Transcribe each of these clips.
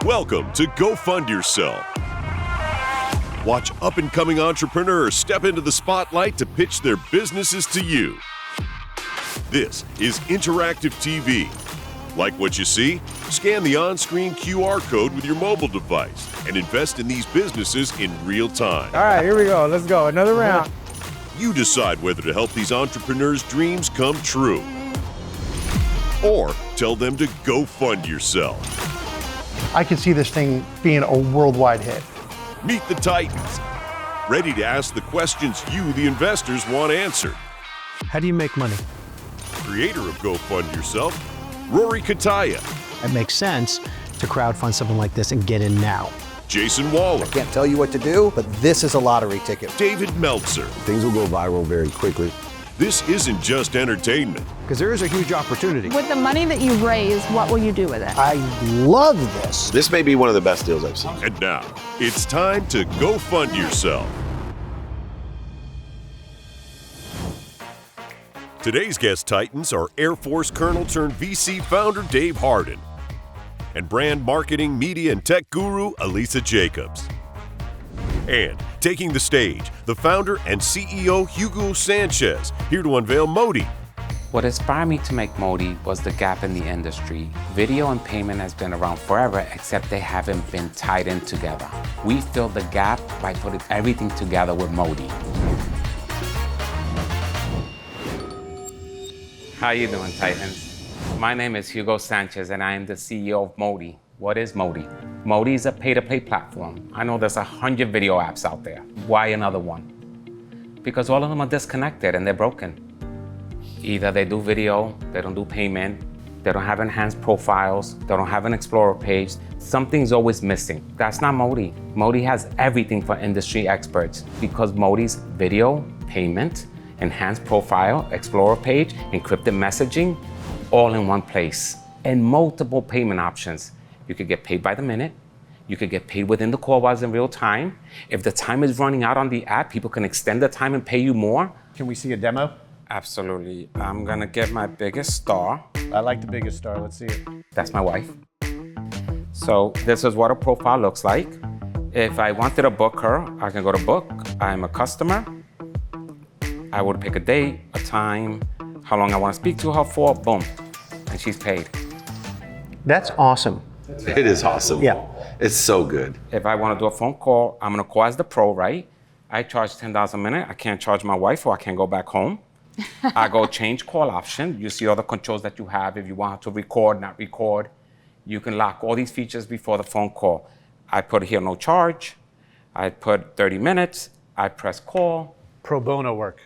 Welcome to Go Fund Yourself. Watch up-and-coming entrepreneurs step into the spotlight to pitch their businesses to you. This is interactive TV. Like what you see? Scan the on-screen QR code with your mobile device and invest in these businesses in real time. All right, here we go. Let's go. Another round. You decide whether to help these entrepreneurs' dreams come true or tell them to go fund yourself. I could see this thing being a worldwide hit. Meet the Titans, ready to ask the questions you, the investors, want answered. How do you make money? Creator of Go Fund Yourself, Rory Kataya. It makes sense to crowdfund something like this and get in now. Jason Waller. Can't tell you what to do, but this is a lottery ticket. David Meltzer. Things will go viral very quickly. This isn't just entertainment. Because there is a huge opportunity. With the money that you raise, what will you do with it? I love this. This may be one of the best deals I've seen. And now, it's time to go fund yourself. Today's guest titans are Air Force Colonel turned VC founder Dave Hardin and brand marketing, media, and tech guru Elisa Jacobs. And taking the stage, the founder and CEO Hugo Sanchez, here to unveil Moti. What inspired me to make Moti was the gap in the industry. Video and payment has been around forever, except they haven't been tied in together. We filled the gap by putting everything together with Moti. How you doing, Titans? My name is Hugo Sanchez, and I am the CEO of Moti. What is Moti? Moti is a pay-to-play platform. I know there's 100 video apps out there. Why another one? Because all of them are disconnected and they're broken. Either they do video, they don't do payment, they don't have enhanced profiles, they don't have an Explorer page. Something's always missing. That's not Moti. Moti has everything for industry experts because Moti's video, payment, enhanced profile, Explorer page, encrypted messaging, all in one place. And multiple payment options. You could get paid by the minute. You could get paid within the call bars in real time. If the time is running out on the app, people can extend the time and pay you more. Can we see a demo? Absolutely. I'm gonna get my biggest star. I like the biggest star. Let's see it. That's my wife. So this is what a profile looks like. If I wanted to book her, I can go to book. I'm a customer. I would pick a date, a time, how long I want to speak to her for, boom, and she's paid. That's awesome. It is awesome. Yeah. It's so good. If I want to do a phone call, I'm going to call as the pro, right? I charge $10 a minute. I can't charge my wife or I can't go back home. I go change call option. You see all the controls that you have. If you want to record, not record, you can lock all these features before the phone call. I put here no charge. I put 30 minutes. I press call. Pro bono work.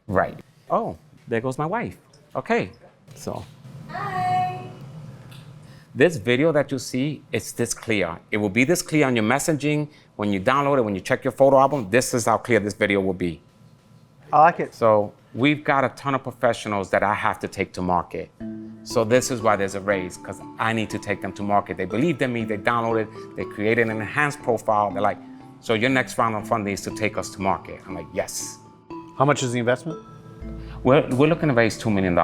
Right. Oh, there goes my wife. Okay, so. Hi. This video that you see, it's this clear. It will be this clear on your messaging. When you download it, when you check your photo album, this is how clear this video will be. I like it. So we've got a ton of professionals that I have to take to market. So this is why there's a raise, because I need to take them to market. They believed in me, they downloaded, they created an enhanced profile. They're like, so your next round of funding is to take us to market. I'm like, yes. How much is the investment? We're looking to raise $2 million.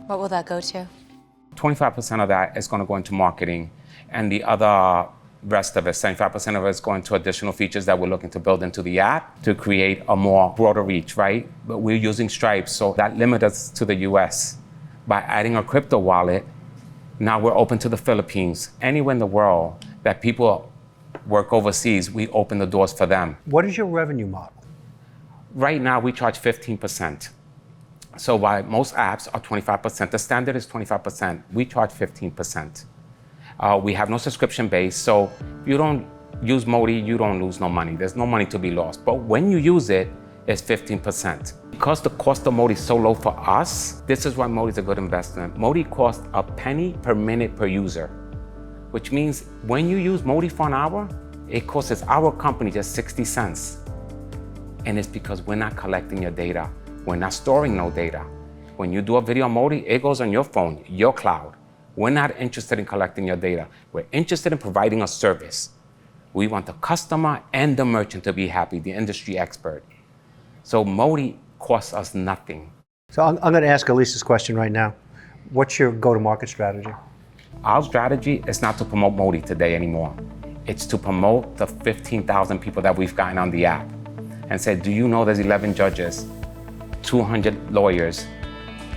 What will that go to? 25% of that is going to go into marketing, and the other rest of it, 75% of it, is going to additional features that we're looking to build into the app to create a more broader reach, right? But we're using Stripe, so that limits us to the US. By adding a crypto wallet, now we're open to the Philippines. Anywhere in the world that people work overseas, we open the doors for them. What is your revenue model? Right now, we charge 15%. So while most apps are 25%, the standard is 25%, we charge 15%. We have no subscription base, so if you don't use Moti, you don't lose no money. There's no money to be lost. But when you use it, it's 15%. Because the cost of Moti is so low for us, this is why Moti is a good investment. Moti costs a penny per minute per user, which means when you use Moti for an hour, it costs our company just 60 cents. And it's because we're not collecting your data. We're not storing no data. When you do a video on Moti, it goes on your phone, your cloud. We're not interested in collecting your data. We're interested in providing a service. We want the customer and the merchant to be happy, the industry expert. So Moti costs us nothing. So I'm going to ask Elisa's question right now. What's your go-to-market strategy? Our strategy is not to promote Moti today anymore. It's to promote the 15,000 people that we've gotten on the app and say, do you know there's 11 judges, 200 lawyers,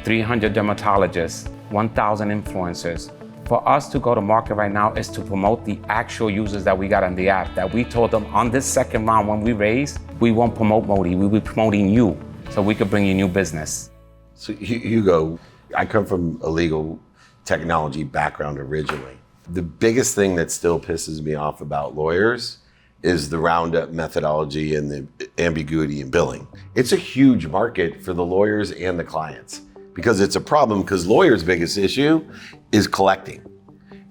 300 dermatologists, 1,000 influencers. For us to go to market right now is to promote the actual users that we got on the app, that we told them on this second round when we raise, we won't promote Moti, we'll be promoting you so we could bring you new business. So Hugo, I come from a legal technology background originally. The biggest thing that still pisses me off about lawyers is the roundup methodology and the ambiguity in billing. It's a huge market for the lawyers and the clients because it's a problem because lawyers' biggest issue is collecting.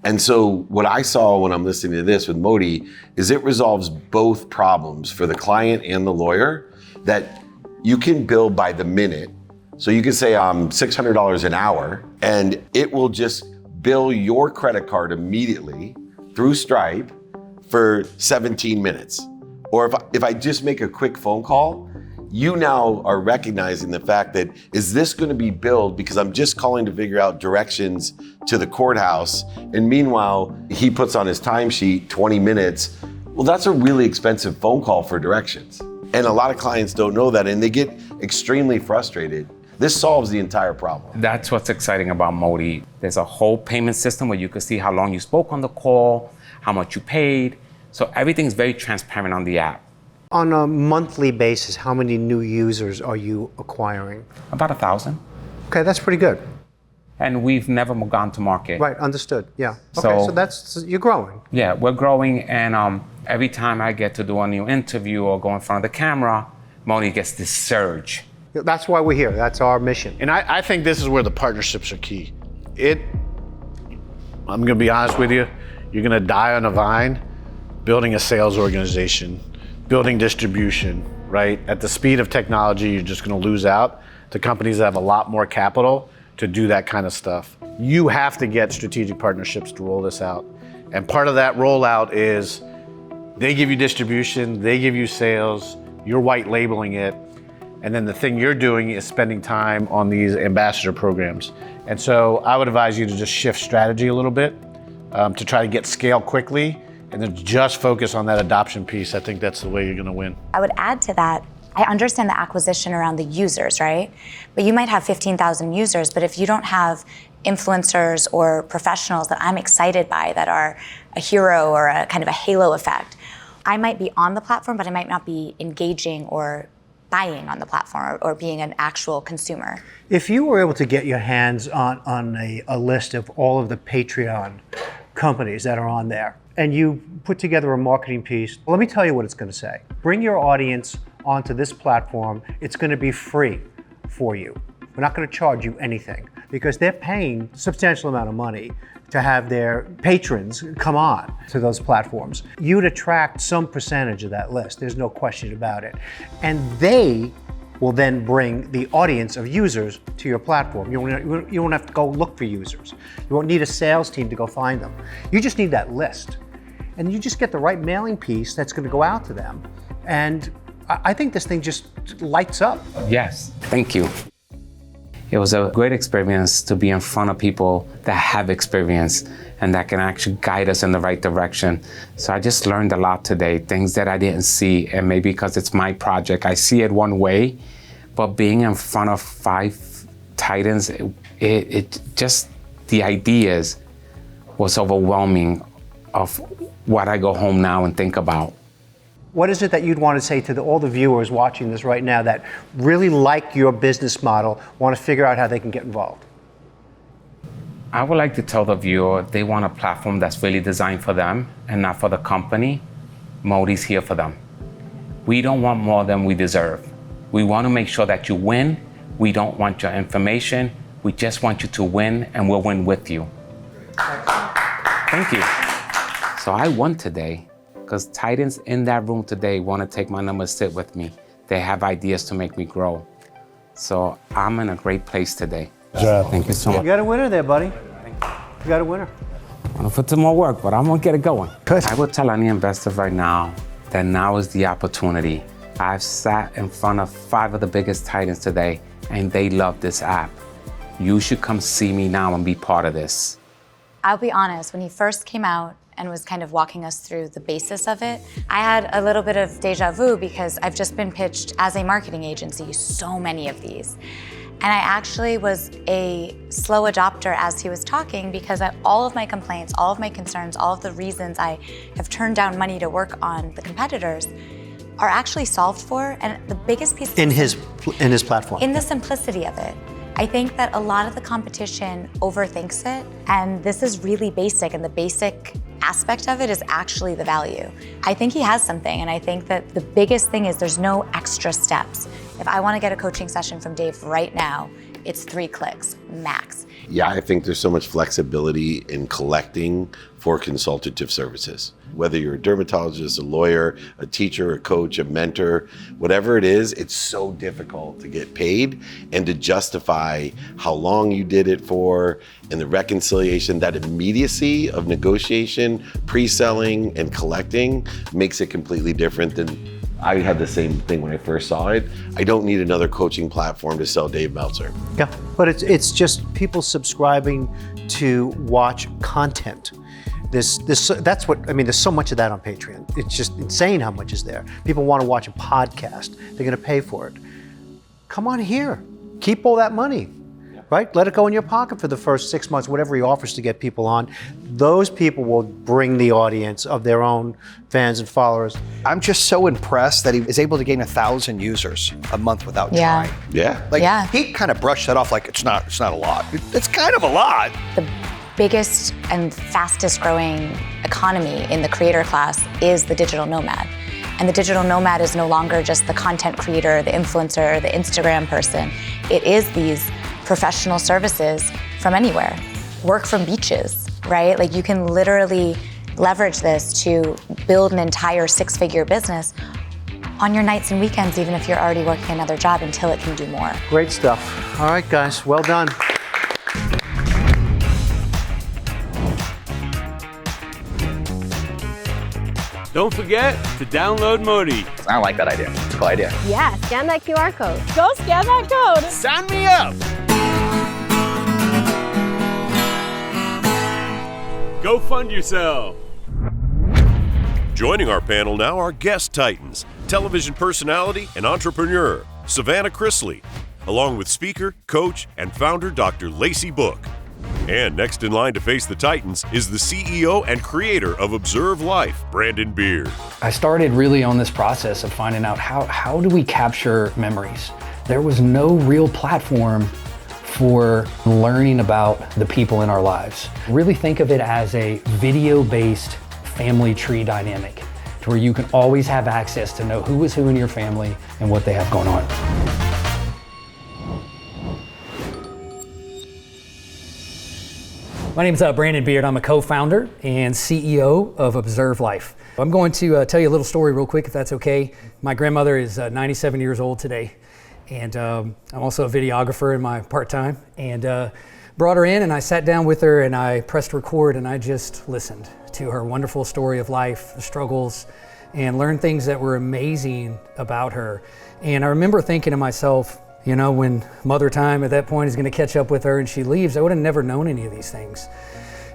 And so what I saw when I'm listening to this with Moti is it resolves both problems for the client and the lawyer, that you can bill by the minute. So you can say I'm $600 an hour and it will just bill your credit card immediately through Stripe for 17 minutes. Or if I just make a quick phone call, you now are recognizing the fact that, is this going to be billed because I'm just calling to figure out directions to the courthouse, and meanwhile, he puts on his timesheet 20 minutes. Well, that's a really expensive phone call for directions. And a lot of clients don't know that, and they get extremely frustrated. This solves the entire problem. That's what's exciting about Moti. There's a whole payment system where you can see how long you spoke on the call, how much you paid. So everything's very transparent on the app. On a monthly basis, how many new users are you acquiring? About 1,000. Okay, that's pretty good. And we've never gone to market. Right, understood, yeah. Okay, so that's, you're growing. Yeah, we're growing, and every time I get to do a new interview or go in front of the camera, Moti gets this surge. That's why we're here, that's our mission. And I think this is where the partnerships are key. I'm gonna be honest with you, you're gonna die on a vine building a sales organization, building distribution, right? At the speed of technology, you're just gonna lose out to companies that have a lot more capital to do that kind of stuff. You have to get strategic partnerships to roll this out. And part of that rollout is they give you distribution, they give you sales, you're white labeling it, and then the thing you're doing is spending time on these ambassador programs. And so I would advise you to just shift strategy a little bit to try to get scale quickly, and then just focus on that adoption piece. I think that's the way you're gonna win. I would add to that, I understand the acquisition around the users, right? But you might have 15,000 users, but if you don't have influencers or professionals that I'm excited by that are a hero or a kind of a halo effect, I might be on the platform, but I might not be engaging or buying on the platform or being an actual consumer. If you were able to get your hands on a list of all of the Patreon companies that are on there, and you put together a marketing piece, let me tell you what it's gonna say. Bring your audience onto this platform. It's gonna be free for you. We're not gonna charge you anything because they're paying a substantial amount of money to have their patrons come on to those platforms. You'd attract some percentage of that list, there's no question about it. And they will then bring the audience of users to your platform. You won't have to go look for users. You won't need a sales team to go find them. You just need that list. And you just get the right mailing piece that's gonna go out to them. And I think this thing just lights up. Yes, thank you. It was a great experience to be in front of people that have experience and that can actually guide us in the right direction. So I just learned a lot today, things that I didn't see, and maybe because it's my project, I see it one way, but being in front of 5 titans, it just, the ideas was overwhelming of what I go home now and think about. What is it that you'd want to say to all the viewers watching this right now that really like your business model, want to figure out how they can get involved? I would like to tell the viewer they want a platform that's really designed for them and not for the company. Moti's here for them. We don't want more than we deserve. We want to make sure that you win. We don't want your information. We just want you to win, and we'll win with you. Thank you. So I won today because Titans in that room today want to take my number, sit with me. They have ideas to make me grow. So I'm in a great place today. Thank you so much. You got a winner there, buddy. You got a winner. I'm gonna put some more work, but I'm gonna get it going. Good. I would tell any investor right now that now is the opportunity. I've sat in front of 5 of the biggest Titans today, and they love this app. You should come see me now and be part of this. I'll be honest, when he first came out and was kind of walking us through the basis of it, I had a little bit of deja vu because I've just been pitched as a marketing agency so many of these. And I actually was a slow adopter as he was talking because all of my complaints, all of my concerns, all of the reasons I have turned down money to work on the competitors are actually solved for. And the biggest piece In his platform. in the simplicity of it. I think that a lot of the competition overthinks it, and this is really basic, and the basic aspect of it is actually the value. I think he has something, and I think that the biggest thing is there's no extra steps. If I want to get a coaching session from Dave right now, it's 3 clicks, max. Yeah, I think there's so much flexibility in collecting for consultative services. Whether you're a dermatologist, a lawyer, a teacher, a coach, a mentor, whatever it is, it's so difficult to get paid and to justify how long you did it for and the reconciliation. That immediacy of negotiation, pre-selling, and collecting makes it completely different than I had the same thing when I first saw it. I don't need another coaching platform to sell Dave Meltzer. Yeah, but it's just people subscribing to watch content. That's what I mean. There's so much of that on Patreon. It's just insane how much is there. People want to watch a podcast. They're going to pay for it. Come on here. Keep all that money, right? Let it go in your pocket for the first 6 months, whatever he offers to get people on. Those people will bring the audience of their own fans and followers. I'm just so impressed that he is able to gain 1,000 users a month without trying. Yeah. Like Yeah. he kind of brushed that off like it's not a lot. It's kind of a lot. The biggest and fastest growing economy in the creator class is the digital nomad. And the digital nomad is no longer just the content creator, the influencer, the Instagram person. It is these professional services from anywhere. Work from beaches, right? Like you can literally leverage this to build an entire 6-figure business on your nights and weekends, even if you're already working another job, until it can do more. Great stuff. All right, guys, well done. Don't forget to download Moti. I don't like that idea. It's a cool idea. Yeah, scan that QR code. Go scan that code. Sign me up. Go fund yourself. Joining our panel now are guest titans, television personality and entrepreneur Savannah Chrisley, along with speaker, coach, and founder Dr. Lacey Book. And next in line to face the Titans is the CEO and creator of Observe Life, Brandon Beard. I started really on this process of finding out how do we capture memories. There was no real platform for learning about the people in our lives. Really think of it as a video-based family tree dynamic, to where you can always have access to know who is who in your family and what they have going on. My name is Brandon Beard. I'm a co-founder and CEO of Observe Life. I'm going to tell you a little story real quick, if that's okay. My grandmother is 97 years old today, and I'm also a videographer in my part-time, and brought her in, and I sat down with her, and I pressed record, and I just listened to her wonderful story of life, the struggles, and learned things that were amazing about her. And I remember thinking to myself, you know, when mother time at that point is going to catch up with her and she leaves, I would have never known any of these things.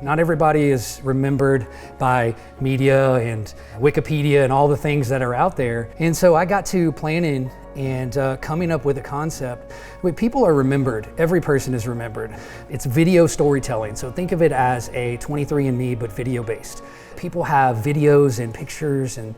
Not everybody is remembered by media and Wikipedia and all the things that are out there. And so I got to planning and coming up with a concept. People are remembered. Every person is remembered. It's video storytelling. So think of it as a 23andMe, but video-based. People have videos and pictures and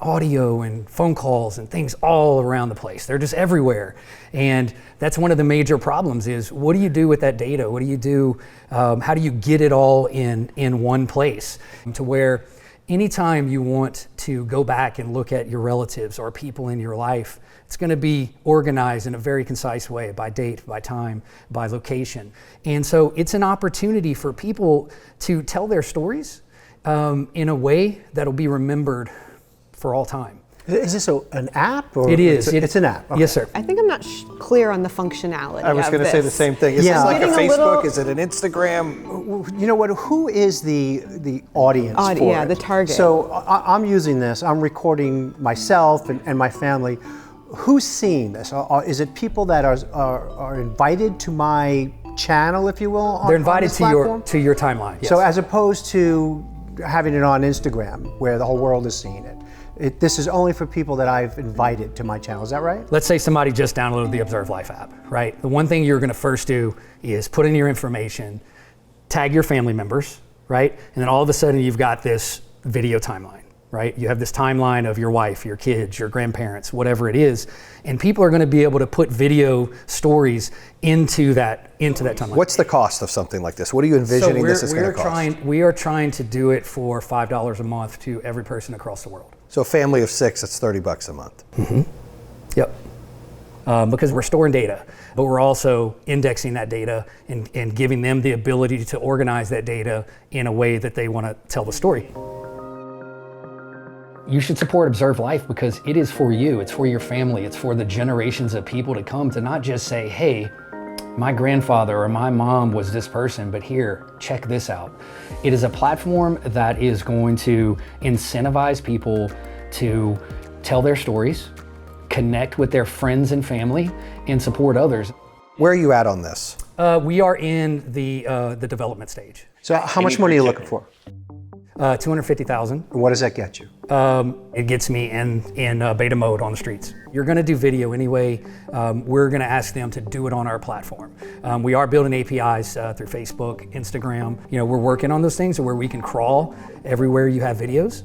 audio and phone calls and things all around the place. They're just everywhere. And that's one of the major problems is, what do you do with that data? What do you do? How do you get it all in one place? To where anytime you want to go back and look at your relatives or people in your life, it's going to be organized in a very concise way, by date, by time, by location. And so it's an opportunity for people to tell their stories in a way that'll be remembered for all time. Is this an app? Or it is. It's an app. Okay. Yes, sir. I think I'm not clear on the functionality. I was going to say the same thing. Is this like a Facebook? Is it an Instagram? You know what? Who is the audience for yeah, it? the target. So I'm using this. I'm recording myself and my family. Who's seeing this? Is it people that are invited to my channel, if you will, on, They're invited on this platform? to your timeline. Yes. So as opposed to having it on Instagram, where the whole world is seeing it, this is only for people that I've invited to my channel. Is that right? Let's say somebody just downloaded the Observe Life app, right? The one thing you're going to first do is put in your information, tag your family members, right? And then all of a sudden you've got this video timeline, right? You have this timeline of your wife, your kids, your grandparents, whatever it is, and people are going to be able to put video stories into that timeline. What's the cost of something like this? What are you envisioning this is going to cost? We are trying to do it for $5 a month to every person across the world. So a family of 6, that's $30 a month. Mm-hmm. Yep. Because we're storing data, but we're also indexing that data and giving them the ability to organize that data in a way that they want to tell the story. You should support Observe Life because it is for you, it's for your family, it's for the generations of people to come, to not just say, hey, my grandfather or my mom was this person, but here, check this out. It is a platform that is going to incentivize people to tell their stories, connect with their friends and family, and support others. Where are you at on this? We are in the development stage. So how much money are you looking for? $250,000. And what does that get you? It gets me in beta mode on the streets. You're going to do video anyway. We're going to ask them to do it on our platform. We are building APIs through Facebook, Instagram. You know, we're working on those things where we can crawl everywhere you have videos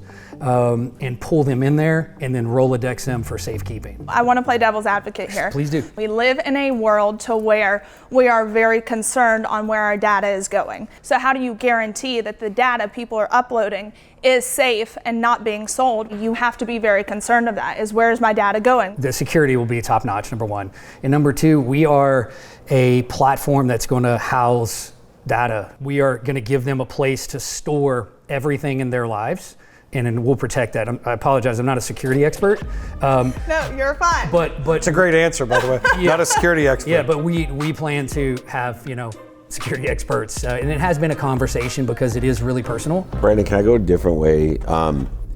and pull them in there and then Rolodex them for safekeeping. I want to play devil's advocate here. Please do. We live in a world to where we are very concerned on where our data is going. So how do you guarantee that the data people are uploading is safe and not being sold? You have to be very concerned of that, is where's my data going? The security will be top notch, number one. And number two, we are a platform that's going to house data. We are going to give them a place to store everything in their lives, and then we'll protect that. I apologize, I'm not a security expert. No, you're fine. But it's a great answer, by the way. Yeah, not a security expert. Yeah, but we plan to have, you know, security experts, and it has been a conversation because it is really personal. Brandon, can I go a different way?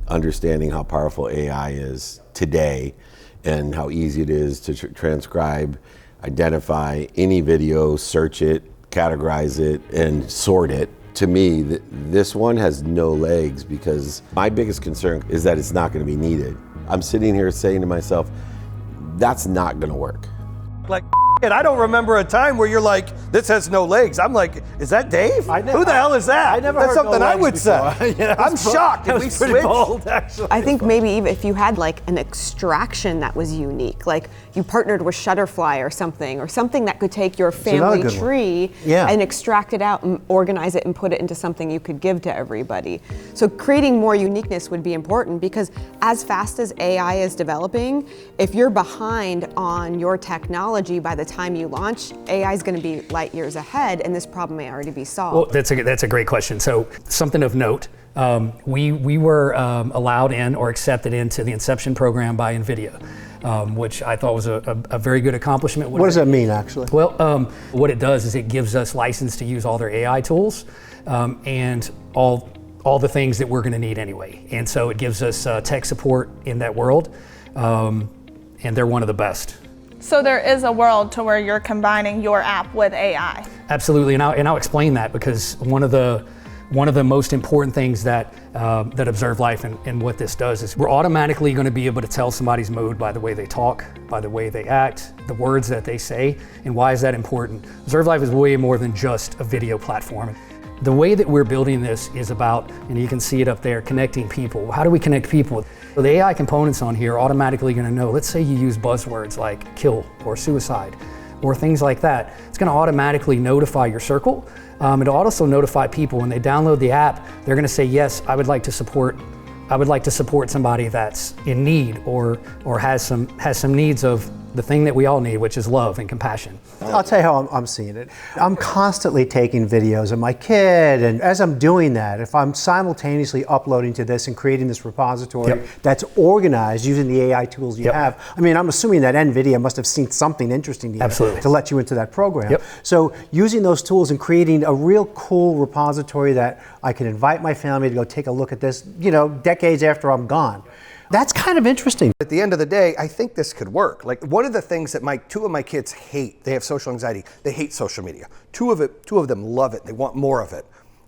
Understanding how powerful AI is today and how easy it is to transcribe, identify any video, search it, categorize it, and sort it. To me, this one has no legs because my biggest concern is that it's not going to be needed. I'm sitting here saying to myself, that's not going to work. Like, and I don't remember a time where you're like, this has no legs. I'm like, is that Dave? Who the hell is that? I never That's heard something no I would legs say. before. Yeah, I'm shocked. Did we switch? Bold, actually. I think maybe even if you had like an extraction that was unique, like you partnered with Shutterfly or something that could take your family tree and extract it out and organize it and put it into something you could give to everybody. So creating more uniqueness would be important because as fast as AI is developing, if you're behind on your technology by the time you launch, AI is going to be light years ahead, and this problem may already be solved. Well, that's a great question. So something of note, we were allowed in or accepted into the Inception program by NVIDIA, which I thought was a very good accomplishment. What does that mean, actually? Well, what it does is it gives us license to use all their AI tools and all the things that we're going to need anyway. And so it gives us tech support in that world, and they're one of the best. So there is a world to where you're combining your app with AI. Absolutely, and I'll explain that because one of the most important things that Observe Life and what this does is we're automatically going to be able to tell somebody's mood by the way they talk, by the way they act, the words that they say, and why is that important? Observe Life is way more than just a video platform. The way that we're building this is about, and you can see it up there, connecting people. How do we connect people? So the AI components on here are automatically going to know, let's say you use buzzwords like kill or suicide or things like that. It's going to automatically notify your circle. It'll also notify people when they download the app. They're going to say, yes, I would like to support somebody that's in need or has some needs of the thing that we all need, which is love and compassion. I'll tell you how I'm seeing it. I'm constantly taking videos of my kid, and as I'm doing that, if I'm simultaneously uploading to this and creating this repository that's organized using the AI tools you have, I mean, I'm assuming that NVIDIA must have seen something interesting to you to let you into that program. So using those tools and creating a real cool repository that I can invite my family to go take a look at this, you know, decades after I'm gone. That's kind of interesting. At the end of the day, I think this could work. Like one of the things that two of my kids hate, they have social anxiety, they hate social media. Two of them love it, they want more of it.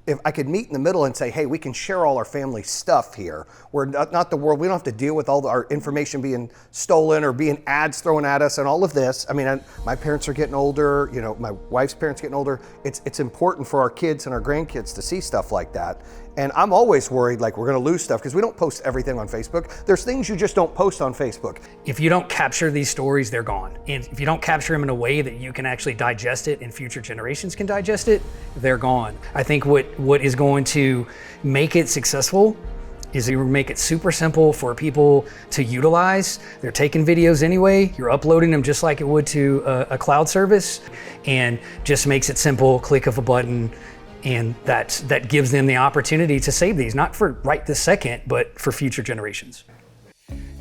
If I could meet in the middle and say, hey, we can share all our family stuff here. We're not the world, we don't have to deal with all our information being stolen or being ads thrown at us and all of this. I mean, my parents are getting older, you know, my wife's parents getting older. It's important for our kids and our grandkids to see stuff like that. And I'm always worried like we're gonna lose stuff because we don't post everything on Facebook. There's things you just don't post on Facebook. If you don't capture these stories, they're gone. And if you don't capture them in a way that you can actually digest it and future generations can digest it, they're gone. I think what is going to make it successful is you make it super simple for people to utilize. They're taking videos anyway, you're uploading them just like it would to a cloud service, and just makes it simple, click of a button, and that gives them the opportunity to save these, not for right this second, but for future generations.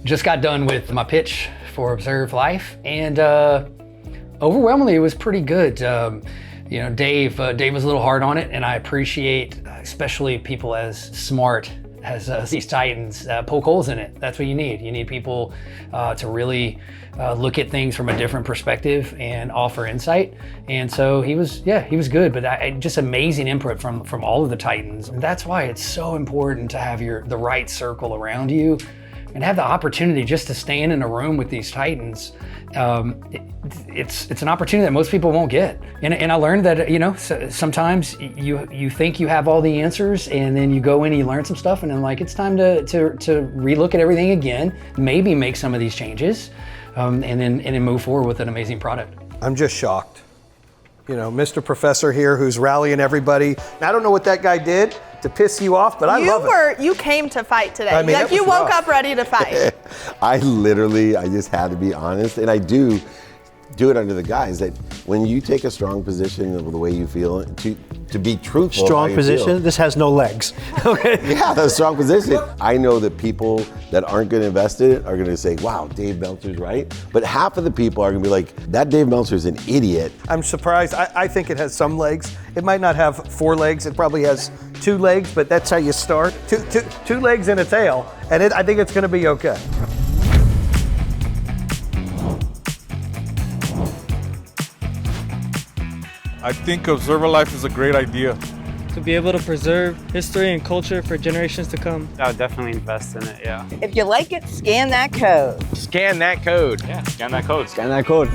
Just got done with my pitch for Observe Life, and overwhelmingly it was pretty good. You know, Dave was a little hard on it, and I appreciate especially people as smart as these titans poke holes in it. That's what you need. You need people to really look at things from a different perspective and offer insight. And so he was good, but just amazing input from all of the titans. And that's why it's so important to have the right circle around you and have the opportunity just to stand in a room with these titans. It's an opportunity that most people won't get. And I learned that, you know, sometimes you think you have all the answers, and then you go in and you learn some stuff, and then like it's time to relook at everything again, maybe make some of these changes, and then move forward with an amazing product. I'm just shocked. You know, Mr. Professor here who's rallying everybody. I don't know what that guy did to piss you off, but I love it. You came to fight today. I mean, like you woke up ready to fight. I just had to be honest, and I do it under the guise that when you take a strong position of the way you feel, to be truthful. Strong position, this has no legs. Okay. Yeah, that's a strong position. I know that people that aren't going to invest in it are going to say, wow, Dave Meltzer's right. But half of the people are going to be like, that Dave Meltzer's an idiot. I'm surprised. I think it has some legs. It might not have 4 legs. It probably has 2 legs, but that's how you start. Two legs and a tail. And I think it's going to be okay. I think Observer Life is a great idea. To be able to preserve history and culture for generations to come. I would definitely invest in it, yeah. If you like it, scan that code. Scan that code. Yeah, scan that code. Scan that code.